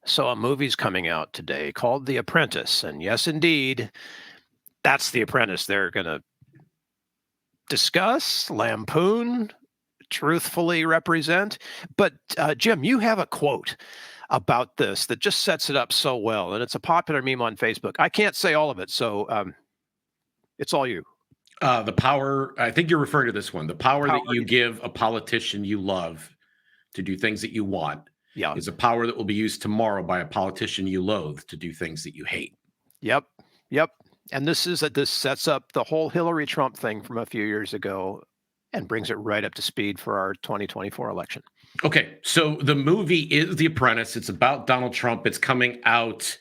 So a movie's coming out today called The Apprentice. And yes, indeed, that's The Apprentice. They're going to discuss, lampoon, truthfully represent. But Jim, you have a quote about this that just sets it up so well. And it's a popular meme on Facebook. I can't say all of it. So it's all you. The power, I think you're referring to this one, the power Power. that you give a politician you love to do things that you want Yeah. is a power that will be used tomorrow by a politician you loathe to do things that you hate. Yep. Yep. And this sets up the whole Hillary Trump thing from a few years ago and brings it right up to speed for our 2024 election. Okay, so the movie is The Apprentice. It's about Donald Trump. It's coming out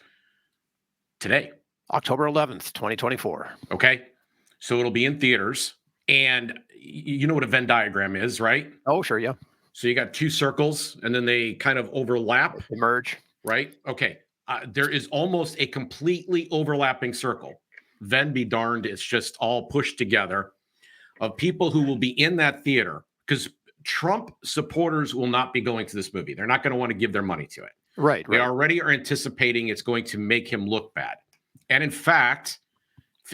today, October 11th, 2024. Okay, so it'll be in theaters. And you know what a Venn diagram is, right? Oh, sure, yeah. So you got two circles, and then they kind of overlap. They merge. Right? Okay. There is almost a completely overlapping circle. Venn be darned, it's just all pushed together of people who will be in that theater, because Trump supporters will not be going to this movie. They're not going to want to give their money to it. Right. They already are anticipating it's going to make him look bad. And in fact,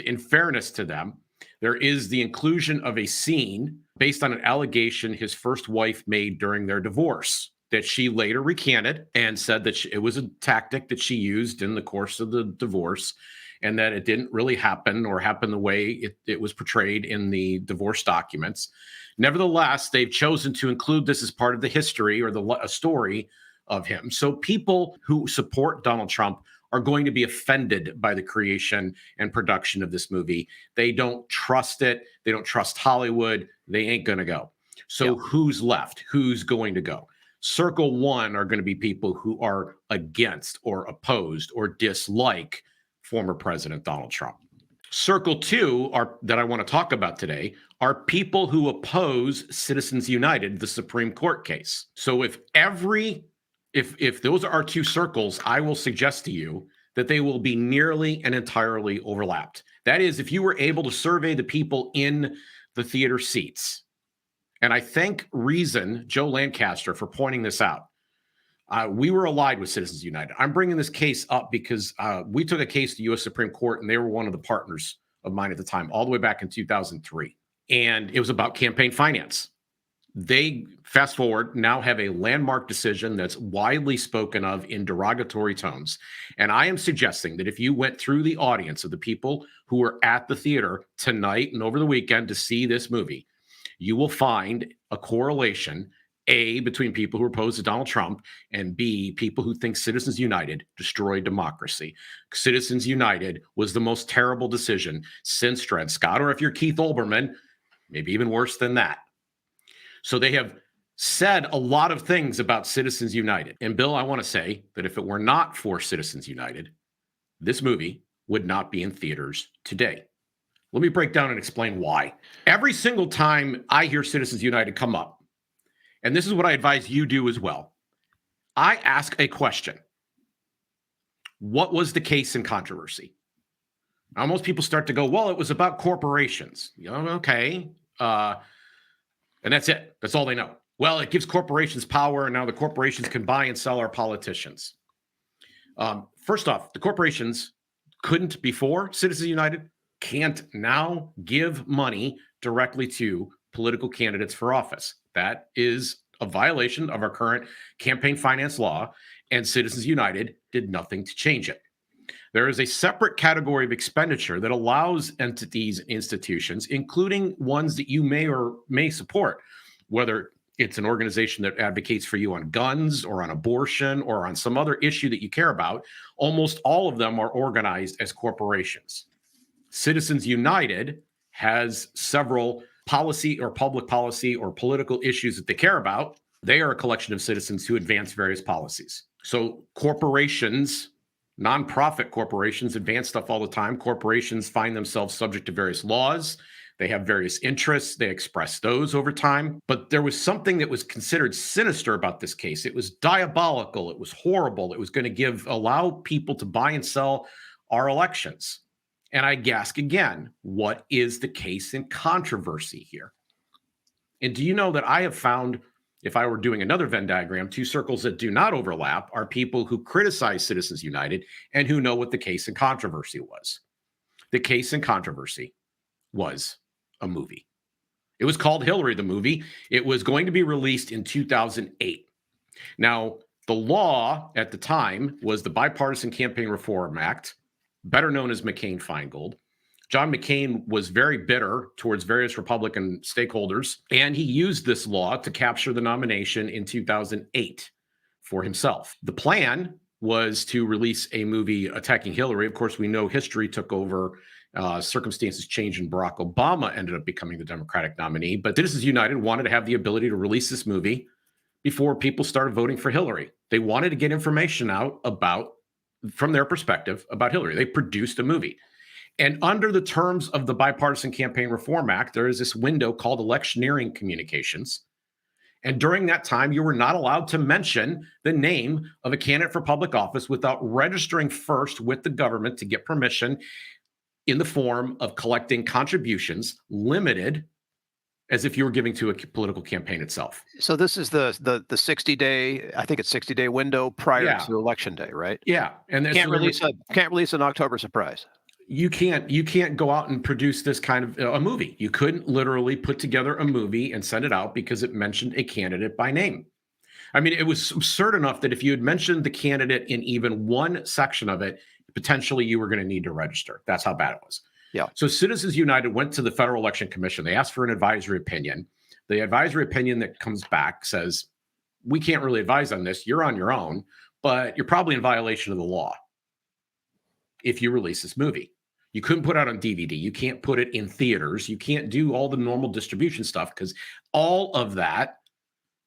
in fairness to them, there is the inclusion of a scene based on an allegation his first wife made during their divorce that she later recanted and said that it was a tactic that she used in the course of the divorce, and that it didn't really happen or happen the way it was portrayed in the divorce documents. Nevertheless, they've chosen to include this as part of the history or a story of him. So people who support Donald Trump are going to be offended by the creation and production of this movie. They don't trust it. They don't trust Hollywood. They ain't going to go. So who's left? Who's going to go? Circle one are going to be people who are against or opposed or dislike former President Donald Trump. Circle two that I want to talk about today are people who oppose Citizens United, the Supreme Court case. So if those are our two circles, I will suggest to you that they will be nearly and entirely overlapped. That is, if you were able to survey the people in the theater seats. And I thank Reason, Joe Lancaster, for pointing this out. We were allied with Citizens United. I'm bringing this case up because we took a case to the U.S. Supreme Court, and they were one of the partners of mine at the time, all the way back in 2003. And it was about campaign finance. They, fast forward, now have a landmark decision that's widely spoken of in derogatory tones. And I am suggesting that if you went through the audience of the people who were at the theater tonight and over the weekend to see this movie, you will find a correlation, A, between people who are opposed to Donald Trump, and B, people who think Citizens United destroyed democracy. Citizens United was the most terrible decision since Dred Scott, or if you're Keith Olbermann, maybe even worse than that. So they have said a lot of things about Citizens United. And Bill, I want to say that if it were not for Citizens United, this movie would not be in theaters today. Let me break down and explain why. Every single time I hear Citizens United come up, and this is what I advise you do as well, I ask a question. What was the case in controversy? Now, most people start to go, well, it was about corporations. Okay. And that's it. That's all they know. Well, it gives corporations power, and now the corporations can buy and sell our politicians. First off, the corporations couldn't before Citizens United, can't now give money directly to political candidates for office. That is a violation of our current campaign finance law, and Citizens United did nothing to change it. There is a separate category of expenditure that allows entities and institutions, including ones that you may support, whether it's an organization that advocates for you on guns or on abortion or on some other issue that you care about. Almost all of them are organized as corporations. Citizens United has several policy or public policy or political issues that they care about. They are a collection of citizens who advance various policies. So corporations, nonprofit corporations, advance stuff all the time. Corporations find themselves subject to various laws. They have various interests. They express those over time. But there was something that was considered sinister about this case. It was diabolical. It was horrible. It was going to allow people to buy and sell our elections. And I ask again, what is the case in controversy here? And do you know that I have found if I were doing another Venn diagram, two circles that do not overlap are people who criticize Citizens United and who know what the case and controversy was. The case and controversy was a movie. It was called Hillary, the movie. It was going to be released in 2008. Now, the law at the time was the Bipartisan Campaign Reform Act, better known as McCain-Feingold. John McCain was very bitter towards various Republican stakeholders, and he used this law to capture the nomination in 2008 for himself. The plan was to release a movie attacking Hillary. Of course, we know history took over. Circumstances changed, and Barack Obama ended up becoming the Democratic nominee. But Citizens United wanted to have the ability to release this movie before people started voting for Hillary. They wanted to get information out from their perspective, about Hillary. They produced a movie. And under the terms of the Bipartisan Campaign Reform Act, there is this window called electioneering communications. And during that time, you were not allowed to mention the name of a candidate for public office without registering first with the government to get permission in the form of collecting contributions, limited as if you were giving to a political campaign itself. So this is the 60-day, I think it's 60-day window prior to election day, right? Yeah. And can't release an October surprise. You can't go out and produce this kind of a movie. You couldn't literally put together a movie and send it out because it mentioned a candidate by name. I mean, it was absurd enough that if you had mentioned the candidate in even one section of it, potentially you were going to need to register. That's how bad it was. Yeah. So Citizens United went to the Federal Election Commission. They asked for an advisory opinion. The advisory opinion that comes back says, we can't really advise on this. You're on your own, but you're probably in violation of the law if you release this movie. You couldn't put it out on DVD. You can't put it in theaters. You can't do all the normal distribution stuff because all of that,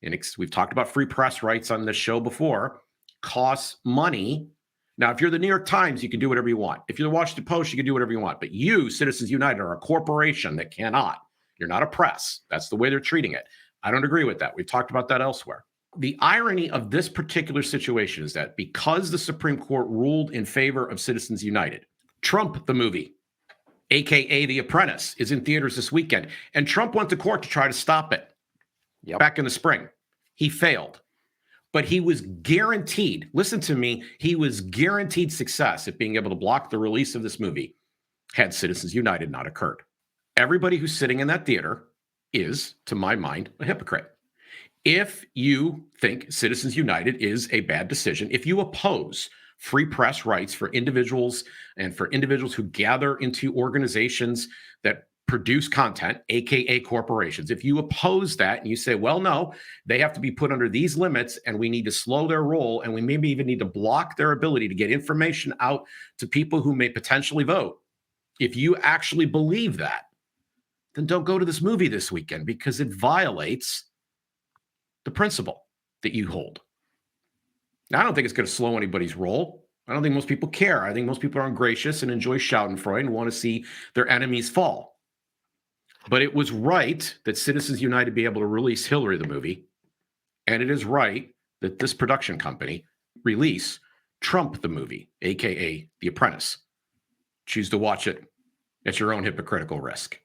and we've talked about free press rights on this show before, costs money. Now, if you're the New York Times, you can do whatever you want. If you're the Washington Post, you can do whatever you want. But you, Citizens United, are a corporation that cannot. You're not a press. That's the way they're treating it. I don't agree with that. We've talked about that elsewhere. The irony of this particular situation is that because the Supreme Court ruled in favor of Citizens United, Trump, the movie, aka The Apprentice, is in theaters this weekend. And Trump went to court to try to stop it back in the spring. He failed. But he was guaranteed, listen to me, he was guaranteed success at being able to block the release of this movie had Citizens United not occurred. Everybody who's sitting in that theater is, to my mind, a hypocrite. If you think Citizens United is a bad decision, if you oppose free press rights for individuals and for individuals who gather into organizations that produce content, aka corporations, if you oppose that and you say, well, no, they have to be put under these limits and we need to slow their roll and we maybe even need to block their ability to get information out to people who may potentially vote. If you actually believe that, then don't go to this movie this weekend because it violates the principle that you hold. Now, I don't think it's going to slow anybody's roll. I don't think most people care. I think most people are ungracious and enjoy Schadenfreude and want to see their enemies fall. But it was right that Citizens United be able to release Hillary, the movie. And it is right that this production company release Trump, the movie, aka The Apprentice. Choose to watch it at your own hypocritical risk.